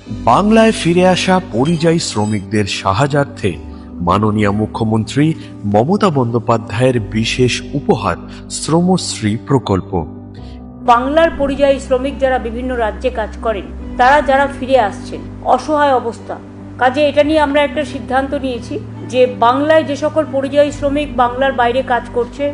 বাংলায় ফিরে আসা পরিযায়ী শ্রমিকদের সাহায্যার্থে মাননীয় মুখ্যমন্ত্রী মমতা বন্দ্যোপাধ্যায়ের বিশেষ উপহার শ্রমশ্রী প্রকল্প। বাংলার পরিযায়ী শ্রমিক যারা বিভিন্ন রাজ্যে কাজ করেন, তারা যারা ফিরে আসছেন অসহায় অবস্থা, কাজে এটা নিয়ে আমরা একটা সিদ্ধান্ত নিয়েছি যে বাংলায় যে সকল পরিযায়ী শ্রমিক বাংলার বাইরে কাজ করছে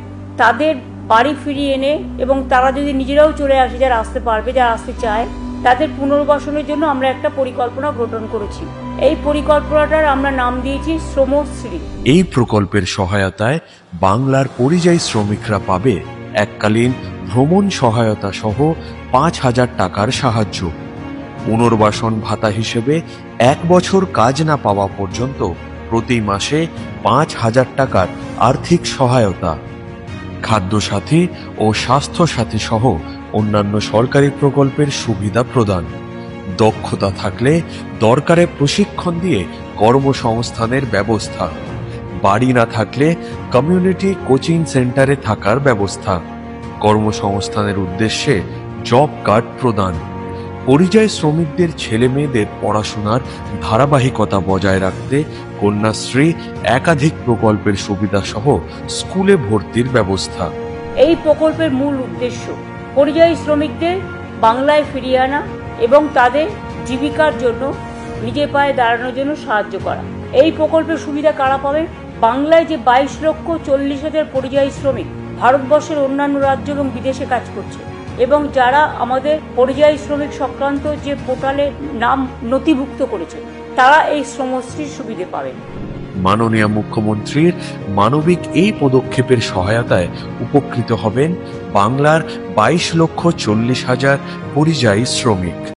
তাদের বাড়ি ফিরিয়ে এনে এবং তারা যদি নিজেরাও চলে আসে, যারা আসতে পারবে, যারা আসতে চায়, তাদের পুনর্বাসনের জন্য আমরা একটা পরিকল্পনা গ্রহণ করেছি। এই পরিকল্পনাটার আমরা নাম দিয়েছি শ্রমশ্রী। এই প্রকল্পের সহায়তায় বাংলার পরিযায়ী শ্রমিকরা পাবে এককালীন ভ্রমণ সহায়তা সহ 5,000 টাকার সাহায্য, পুনর্বাসন ভাতা হিসেবে 1 বছর কাজ না পাওয়া পর্যন্ত প্রতি মাসে 5,000 টাকার আর্থিক সহায়তা, খাদ্যসাথী ও স্বাস্থ্যসাথী সহ অন্যান্য সরকারি প্রকল্পের সুবিধা প্রদান, দক্ষতা থাকলে দরকারে প্রশিক্ষণ দিয়ে কর্মসংস্থানের ব্যবস্থা, বাড়ি না থাকলে কমিউনিটি কোচিং সেন্টারে থাকার ব্যবস্থা, কর্মসংস্থানের উদ্দেশ্যে জব কার্ড প্রদান, পরিযায়ী শ্রমিকদের ছেলে মেয়েদের পড়াশোনার ধারাবাহিকতা বজায় রাখতে কন্যাশ্রী একাধিক প্রকল্পের সুবিধা সহ স্কুলে ভর্তির ব্যবস্থা। এই প্রকল্পের মূল উদ্দেশ্য পরিযায়ী শ্রমিকদের বাংলায় ফিরিয়ে আনা এবং তাদের জীবিকার জন্য নিজের পায়ে দাঁড়ানোর জন্য সাহায্য করা। এই প্রকল্পের সুবিধা কারা পাবে? বাংলায় যে 22,40,000 পরিযায়ী শ্রমিক ভারতবর্ষের অন্যান্য রাজ্য এবং বিদেশে কাজ করছে এবং যারা আমাদের পরিযায়ী শ্রমিক সংক্রান্ত যে পোর্টালে নাম নথিভুক্ত করেছে, তারা এই শ্রমশ্রীর সুবিধে পাবেন। মাননীয় মুখ্যমন্ত্রীর মানবিক এই পদক্ষেপের সহায়তায় উপকৃত হবেন বাংলার 22,40,000 পরিযায়ী শ্রমিক।